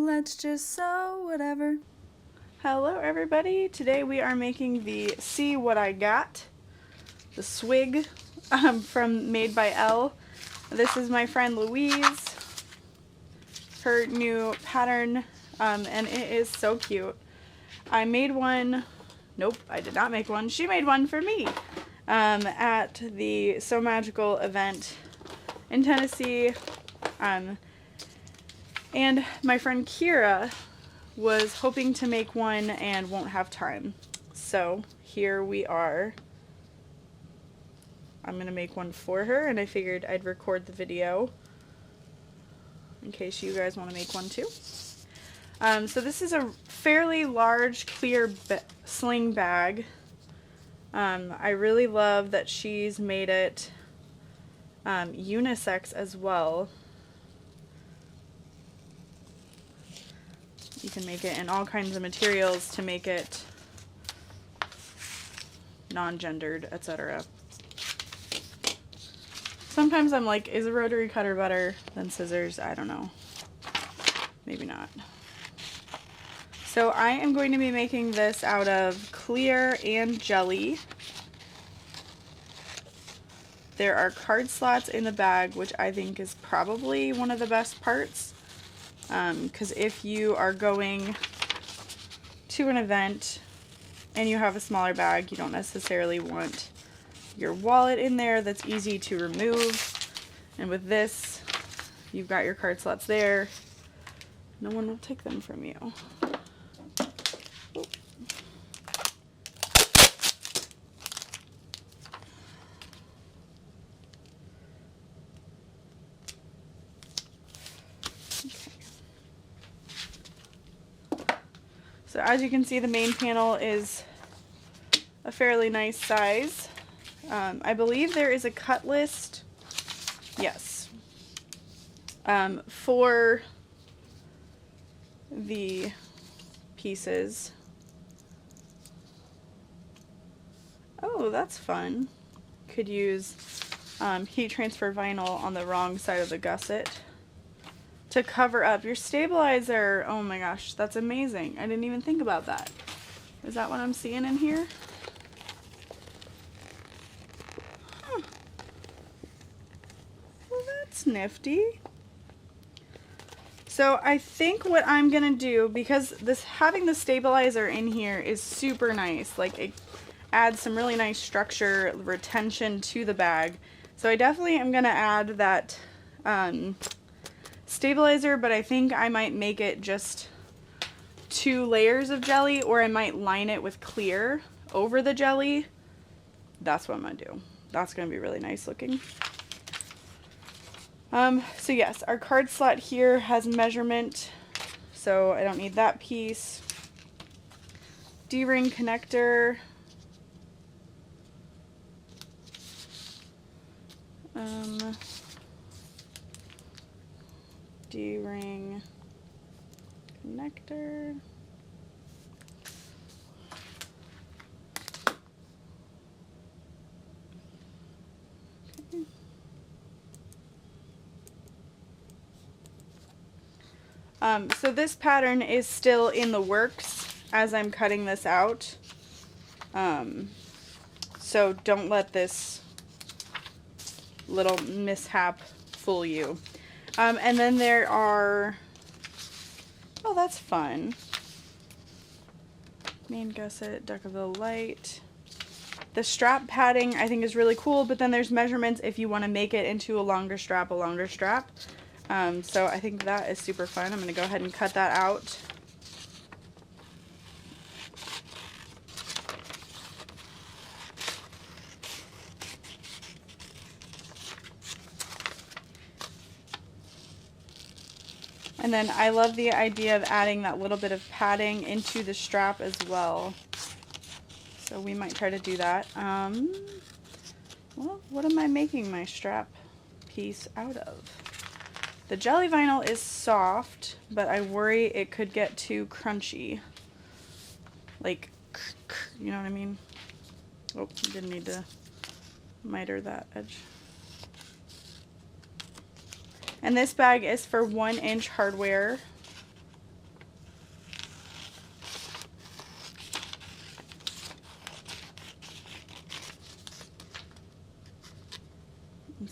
let's just sew whatever. Hello everybody, today we are making the See What I Got, the SWIG from Made by Elle. This is my friend Louise, her new pattern, and it is so cute. I made one, nope, I did not make one, she made one for me at the So Magical event in Tennessee. And my friend Kira was hoping to make one and won't have time. So here we are. I'm going to make one for her, and I figured I'd record the video in case you guys want to make one too. So this is a fairly large clear sling bag. I really love that she's made it unisex as well. You can make it in all kinds of materials to make it non-gendered, etc. Sometimes I'm like, is a rotary cutter better than scissors? I don't know. Maybe not. So I am going to be making this out of clear and jelly. There are card slots in the bag, which I think is probably one of the best parts. Because if you are going to an event and you have a smaller bag, you don't necessarily want your wallet in there. That's easy to remove. And with this, you've got your card slots there. No one will take them from you. So as you can see, the main panel is a fairly nice size. I believe there is a cut list, yes, for the pieces. Oh, that's fun. Could use heat transfer vinyl on the wrong side of the gusset to cover up your stabilizer. Oh my gosh, that's amazing. I didn't even think about that. Is that what I'm seeing in here? Huh. Well, that's nifty. So I think what I'm gonna do, because this having the stabilizer in here is super nice, like it adds some really nice structure, retention to the bag. So I definitely am gonna add that stabilizer, but I think I might make it just 2 layers of jelly, or I might line it with clear over the jelly. That's what I'm gonna do. That's gonna be really nice looking. So yes, our card slot here has measurement, so I don't need that piece. D-ring connector. D-ring connector. Okay. So this pattern is still in the works as I'm cutting this out. So don't let this little mishap fool you. And then there are, oh, that's fun. Main gusset, Duckaville light. The strap padding I think is really cool, but then there's measurements if you want to make it into a longer strap. So I think that is super fun. I'm going to go ahead and cut that out. And then I love the idea of adding that little bit of padding into the strap as well. So we might try to do that. Well, what am I making my strap piece out of? The jelly vinyl is soft, but I worry it could get too crunchy. Like, you know what I mean? Oh, didn't need to miter that edge. And this bag is for 1-inch hardware.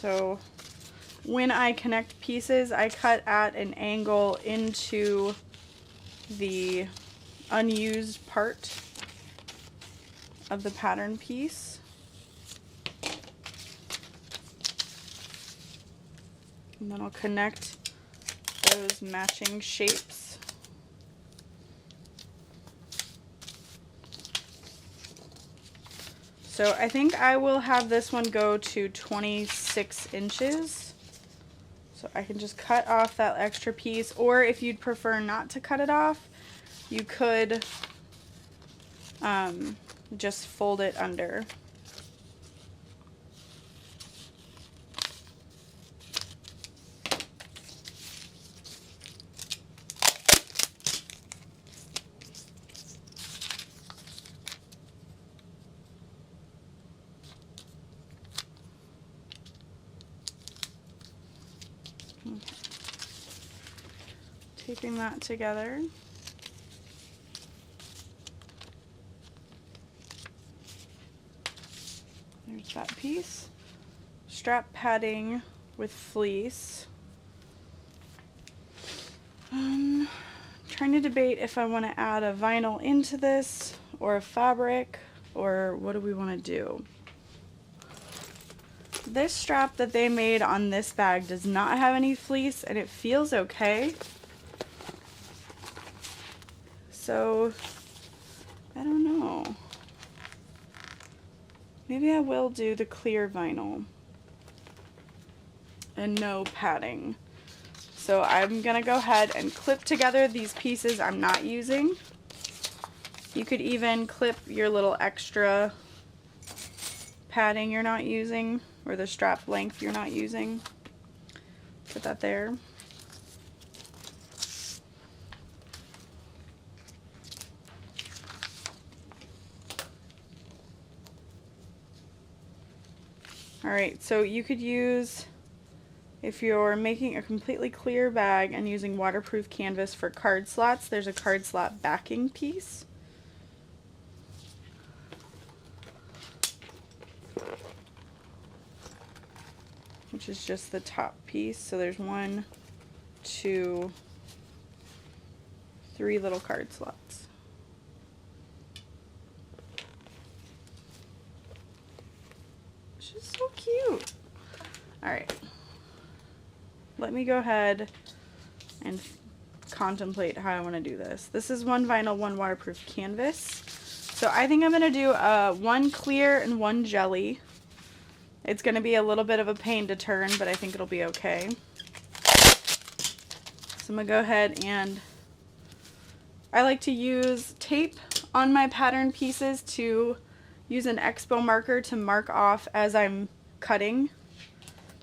So when I connect pieces, I cut at an angle into the unused part of the pattern piece. And then I'll connect those matching shapes. So I think I will have this one go to 26 inches. So I can just cut off that extra piece, or if you'd prefer not to cut it off, you could just fold it under. Taping that together. There's that piece. Strap padding with fleece. Trying to debate if I want to add a vinyl into this or a fabric, or what do we want to do? This strap that they made on this bag does not have any fleece, and it feels okay. So, I don't know. Maybe I will do the clear vinyl and no padding. So I'm gonna go ahead and clip together these pieces I'm not using. You could even clip your little extra padding you're not using, or the strap length you're not using. Put that there. Alright, so you could use, if you're making a completely clear bag and using waterproof canvas for card slots, there's a card slot backing piece. Which is just the top piece. So there's 1, 2, 3 little card slots. It's just so cute. Alright. Let me go ahead and contemplate how I want to do this. This is 1 vinyl, 1 waterproof canvas. So I think I'm going to do 1 clear and 1 jelly. It's going to be a little bit of a pain to turn, but I think it'll be okay. So I'm going to go ahead and I like to use tape on my pattern pieces to use an expo marker to mark off as I'm cutting.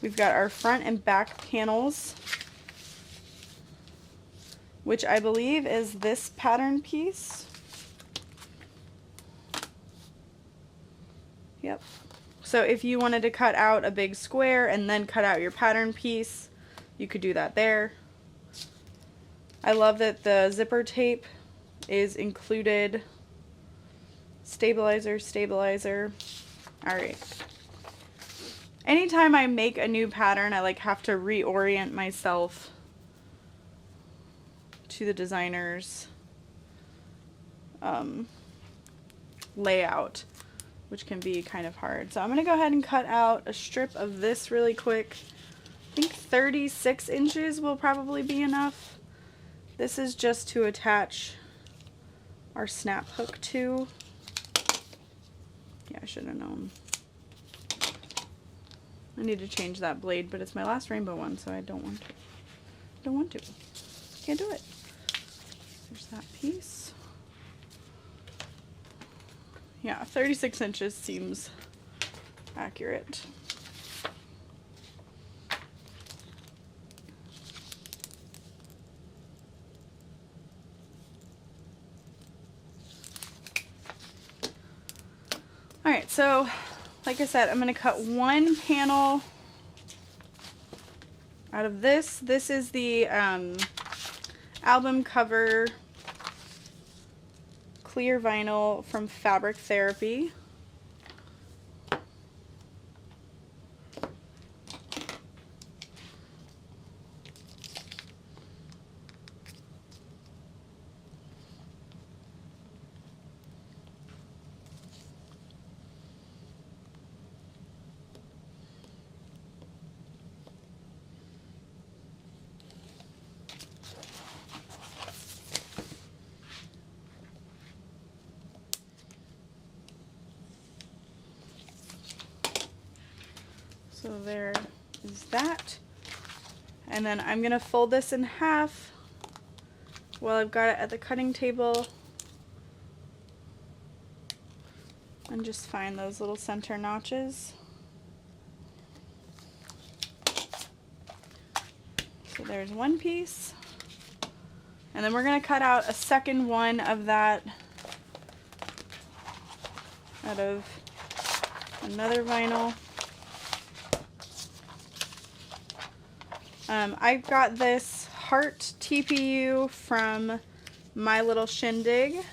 We've got our front and back panels, which I believe is this pattern piece. Yep. So if you wanted to cut out a big square and then cut out your pattern piece, you could do that there. I love that the zipper tape is included. Stabilizer, stabilizer. Alright. Anytime I make a new pattern, I have to reorient myself to the designer's layout, which can be kind of hard. So I'm going to go ahead and cut out a strip of this really quick. I think 36 inches will probably be enough. This is just to attach our snap hook to. Yeah, I should have known. I need to change that blade, but it's my last rainbow one, so I don't want to. Don't want to. Can't do it. There's that piece. Yeah, 36 inches seems accurate. Alright, so like I said, I'm going to cut 1 panel out of this. This is the album cover clear vinyl from Fabric Therapy. So there is that. And then I'm gonna fold this in half while I've got it at the cutting table and just find those little center notches. So there's one piece. And then we're gonna cut out a second one of that out of another vinyl. I got this heart TPU from My Little Shindig.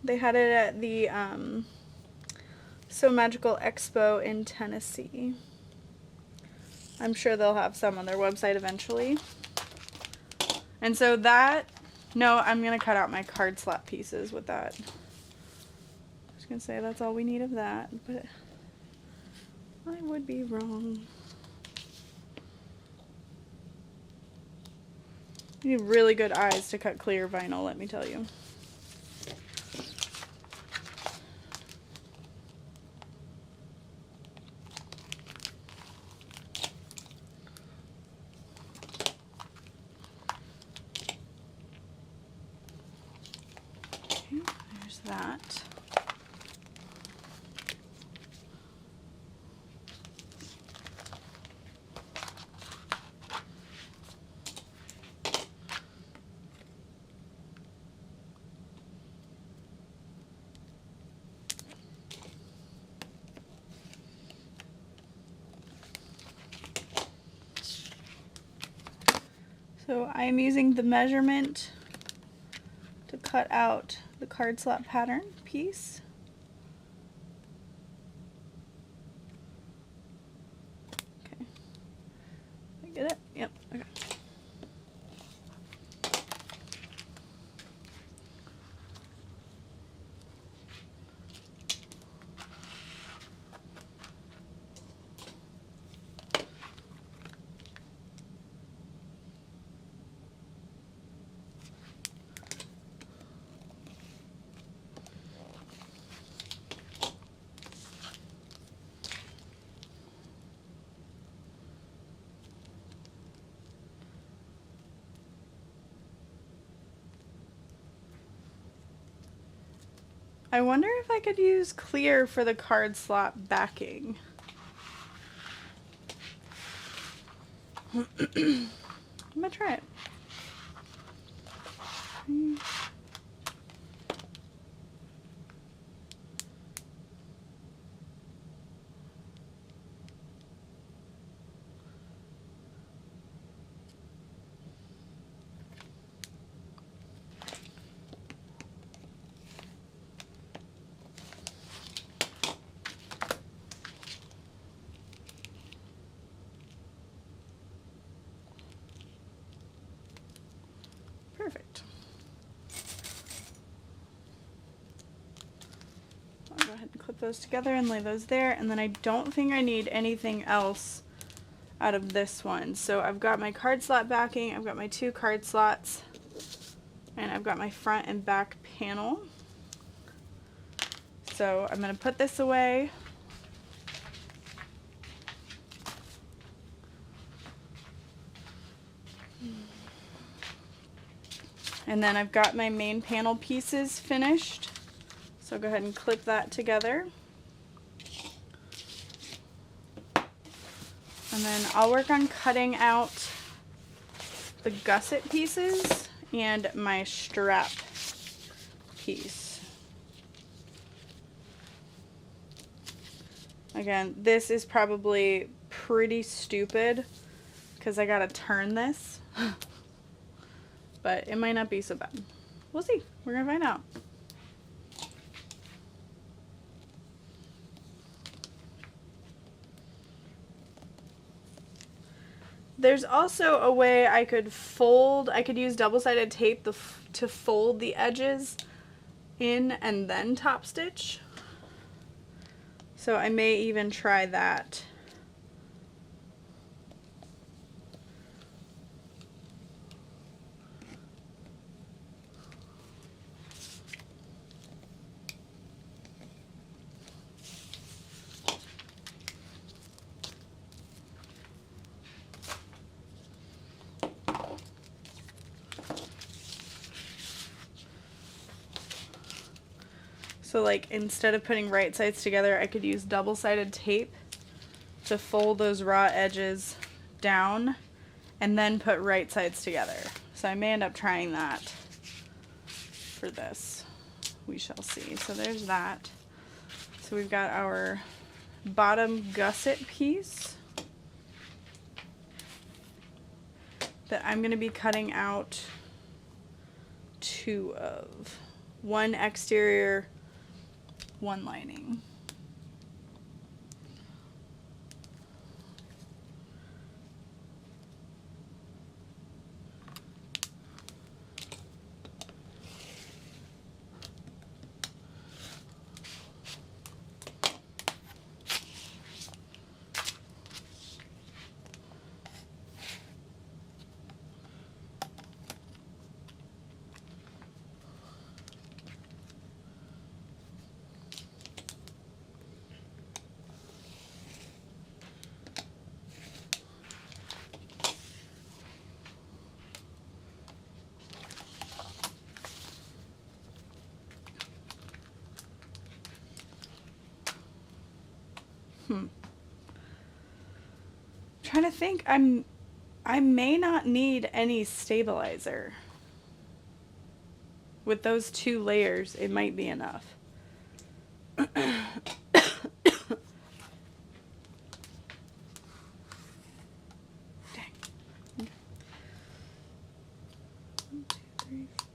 They had it at the So Magical Expo in Tennessee. I'm sure they'll have some on their website eventually. And so that, no, I'm going to cut out my card slap pieces with that. I was going to say that's all we need of that, but I would be wrong. You need really good eyes to cut clear vinyl, let me tell you. Okay, there's that. So I am using the measurement to cut out the card slap pattern piece. Okay. Did I get it? Yep. Okay. I wonder if I could use clear for the card slap backing. I'm gonna try it. Perfect. I'll go ahead and clip those together and lay those there, and then I don't think I need anything else out of this one. So I've got my card slot backing, I've got my 2 card slots, and I've got my front and back panel. So I'm going to put this away. And then I've got my main panel pieces finished. So I'll go ahead and clip that together. And then I'll work on cutting out the gusset pieces and my strap piece. Again, this is probably pretty stupid because I gotta turn this. But it might not be so bad. We'll see. We're gonna find out. There's also a way I could fold, I could use double-sided tape to fold the edges in and then top stitch. So I may even try that. So like instead of putting right sides together, I could use double-sided tape to fold those raw edges down and then put right sides together. So I may end up trying that for this. We shall see. So there's that. So we've got our bottom gusset piece that I'm going to be cutting out two of. One exterior, one lining. Trying to think, I may not need any stabilizer. With those two layers, it might be enough. Dang. 1, 2, 3, 4.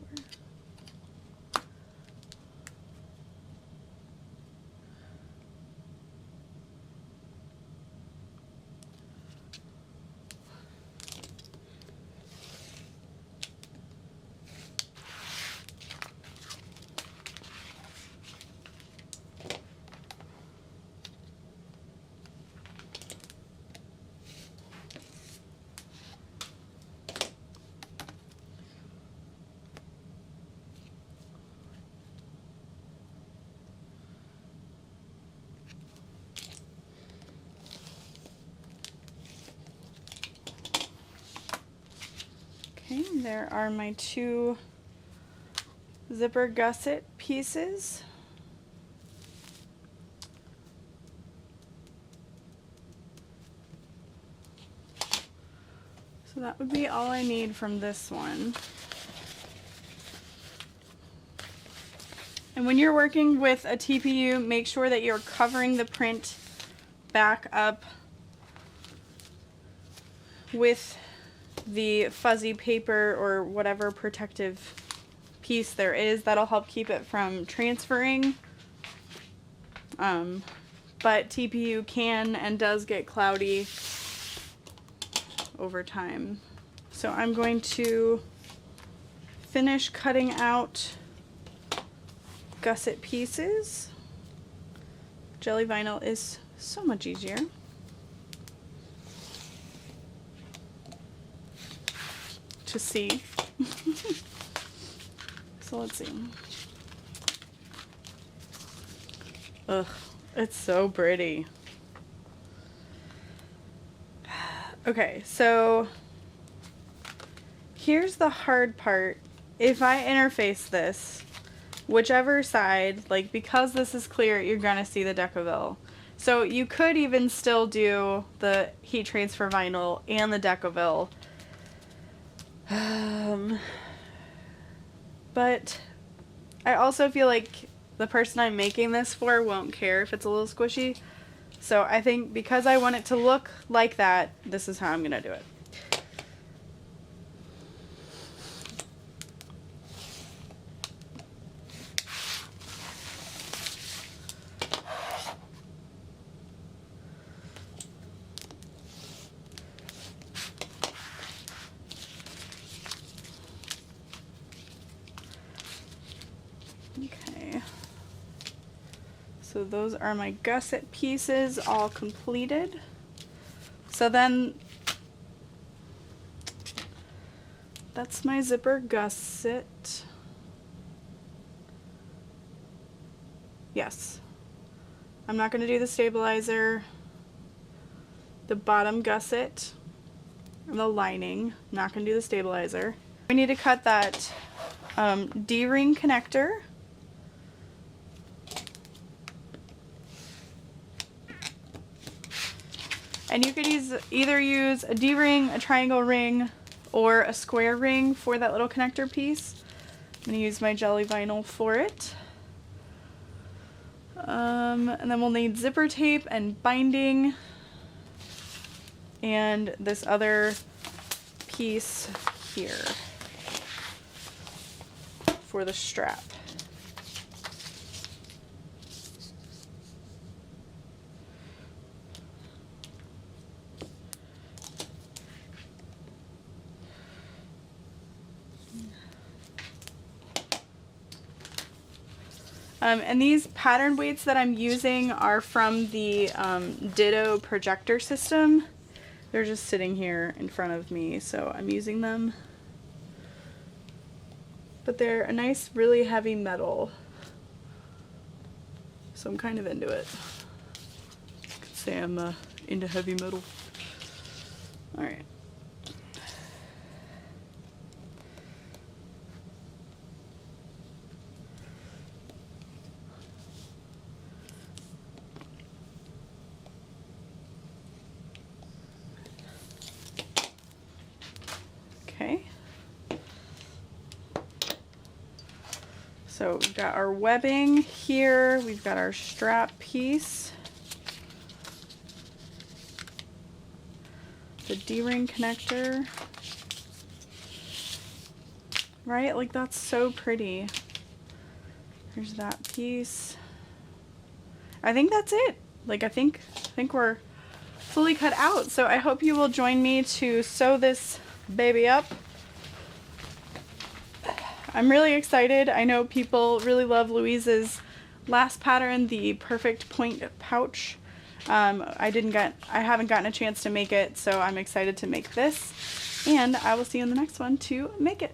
Okay, there are my two zipper gusset pieces. So that would be all I need from this one. And when you're working with a TPU, make sure that you're covering the print back up with the fuzzy paper or whatever protective piece there is. That'll help keep it from transferring. But TPU can and does get cloudy over time. So I'm going to finish cutting out gusset pieces. Jelly vinyl is so much easier. To see. So let's see. Ugh, it's so pretty. Okay, so here's the hard part. If I interface this, whichever side, like because this is clear, you're gonna see the Decoville. So you could even still do the heat transfer vinyl and the Decoville. But I also feel like the person I'm making this for won't care if it's a little squishy. So I think because I want it to look like that, this is how I'm gonna do it. Okay, so those are my gusset pieces all completed. So then that's my zipper gusset. Yes, I'm not going to do the stabilizer, the bottom gusset, and the lining. Not going to do the stabilizer. We need to cut that D-ring connector. And you could either use a D-ring, a triangle ring, or a square ring for that little connector piece. I'm going to use my jelly vinyl for it. And then we'll need zipper tape and binding, and this other piece here for the strap. And these pattern weights that I'm using are from the Ditto projector system. They're just sitting here in front of me, so I'm using them. But they're a nice, really heavy metal, so I'm kind of into it. I could say I'm into heavy metal. Alright. Okay. So we've got our webbing here, we've got our strap piece, the D-ring connector, right? Like, that's so pretty. Here's that piece. I think that's it. Like, I think we're fully cut out. So I hope you will join me to sew this baby up. I'm really excited. I know people really love Louise's last pattern, the perfect point pouch. I haven't gotten a chance to make it, so I'm excited to make this, and I will see you in the next one to make it.